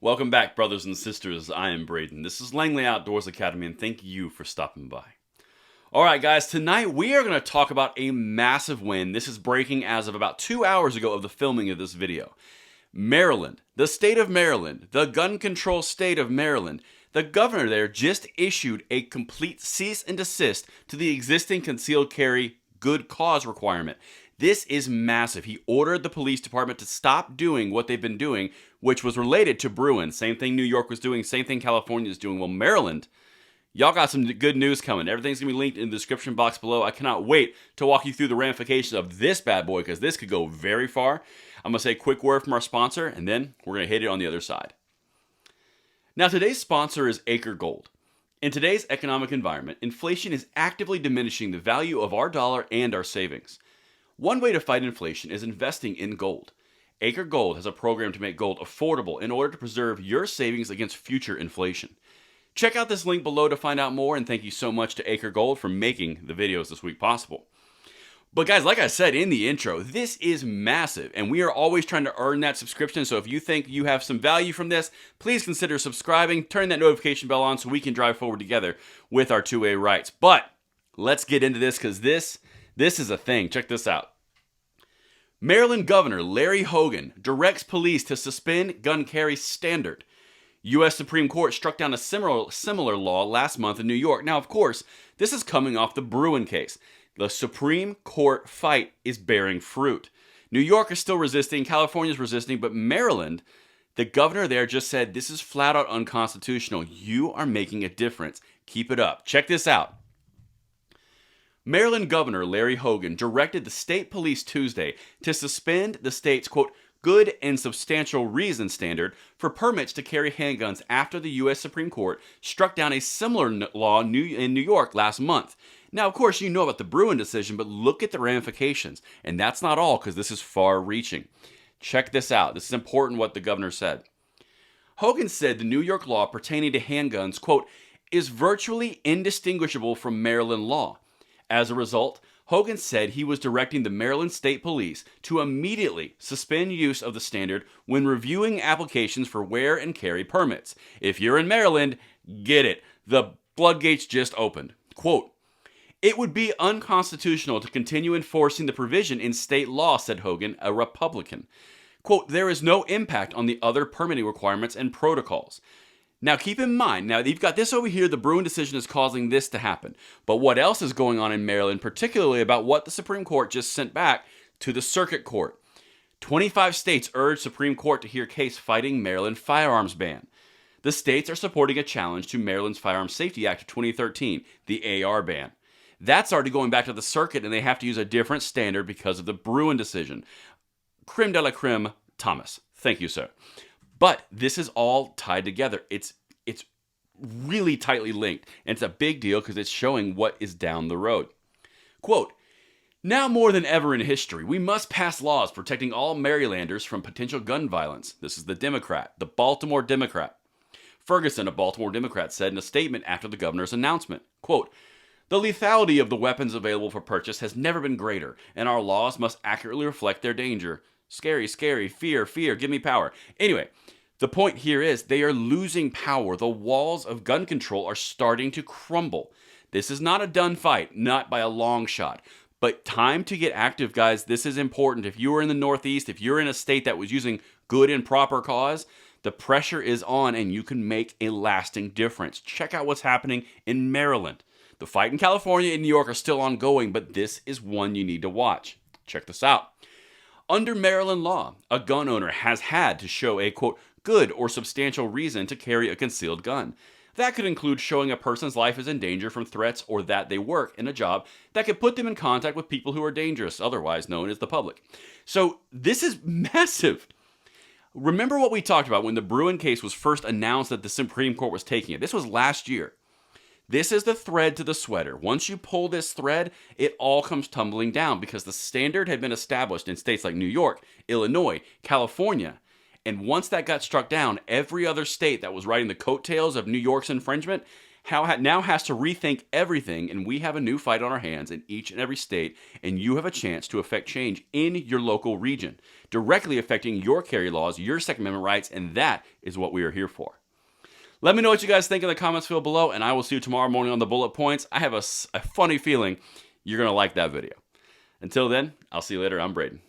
Welcome back, brothers and sisters. I am Braden. This is Langley Outdoors Academy, and thank you for stopping by. Alright guys, tonight we are going to talk about a massive win. This is breaking as of about 2 hours ago of the filming of this video. Maryland, the state of Maryland, the gun control state of Maryland, the governor there just issued a complete cease and desist to the existing concealed carry good cause requirement. This is massive. He ordered the police department to stop doing what they've been doing, which was related to Bruin. Same thing New York was doing, same thing California is doing. Well, Maryland, y'all got some good news coming. Everything's going to be linked in the description box below. I cannot wait to walk you through the ramifications of this bad boy because this could go very far. I'm going to say a quick word from our sponsor, and then we're going to hit it on the other side. Now, today's sponsor is Acre Gold. In today's economic environment, inflation is actively diminishing the value of our dollar and our savings. One way to fight inflation is investing in gold. Acre Gold has a program to make gold affordable in order to preserve your savings against future inflation. Check out this link below to find out more, and thank you so much to Acre Gold for making the videos this week possible. But guys, like I said in the intro, this is massive, and we are always trying to earn that subscription, so if you think you have some value from this, please consider subscribing, turn that notification bell on so we can drive forward together with our two-way rights. But let's get into this because this is a thing. Check this out. Maryland Governor Larry Hogan directs police to suspend gun carry standard. U.S. Supreme Court struck down a similar law last month in New York. Now, of course, this is coming off the Bruin case. The Supreme Court fight is bearing fruit. New York is still resisting, California is resisting, but Maryland, the governor there just said, this is flat out unconstitutional. You are making a difference. Keep it up. Check this out. Maryland Governor Larry Hogan directed the state police Tuesday to suspend the state's, quote, good and substantial reason standard for permits to carry handguns after the U.S. Supreme Court struck down a similar law in New York last month. Now, of course, you know about the Bruin decision, but look at the ramifications. And that's not all, because this is far-reaching. Check this out. This is important what the governor said. Hogan said the New York law pertaining to handguns, quote, is virtually indistinguishable from Maryland law. As a result, Hogan said he was directing the Maryland State Police to immediately suspend use of the standard when reviewing applications for wear and carry permits. If you're in Maryland, get it. The floodgates just opened. Quote, it would be unconstitutional to continue enforcing the provision in state law, said Hogan, a Republican. Quote, there is no impact on the other permitting requirements and protocols. Now, keep in mind, now you've got this over here, the Bruin decision is causing this to happen. But what else is going on in Maryland, particularly about what the Supreme Court just sent back to the Circuit Court? 25 states urged Supreme Court to hear case fighting Maryland firearms ban. The states are supporting a challenge to Maryland's Firearms Safety Act of 2013, the AR ban. That's already going back to the circuit, and they have to use a different standard because of the Bruin decision. Creme de la creme, Thomas. Thank you, sir. But this is all tied together. It's really tightly linked, and it's a big deal because it's showing what is down the road. Quote, now more than ever in history, we must pass laws protecting all Marylanders from potential gun violence. This is the Democrat, the Baltimore Democrat. Ferguson, a Baltimore Democrat, said in a statement after the governor's announcement, quote, the lethality of the weapons available for purchase has never been greater, and our laws must accurately reflect their danger. Scary, scary, fear, fear, give me power. Anyway, the point here is they are losing power. The walls of gun control are starting to crumble. This is not a done fight, not by a long shot. But time to get active, guys. This is important. If you are in the Northeast, if you're in a state that was using good and proper cause, the pressure is on and you can make a lasting difference. Check out what's happening in Maryland. The fight in California and New York are still ongoing, but this is one you need to watch. Check this out. Under Maryland law, a gun owner has had to show a, quote, good or substantial reason to carry a concealed gun. That could include showing a person's life is in danger from threats or that they work in a job that could put them in contact with people who are dangerous, otherwise known as the public. So this is massive. Remember what we talked about when the Bruin case was first announced that the Supreme Court was taking it. This was last year. This is the thread to the sweater. Once you pull this thread, it all comes tumbling down because the standard had been established in states like New York, Illinois, California. And once that got struck down, every other state that was riding the coattails of New York's infringement now has to rethink everything, and we have a new fight on our hands in each and every state, and you have a chance to affect change in your local region, directly affecting your carry laws, your Second Amendment rights, and that is what we are here for. Let me know what you guys think in the comments field below, and I will see you tomorrow morning on the Bullet Points. I have a funny feeling you're going to like that video. Until then, I'll see you later. I'm Braden.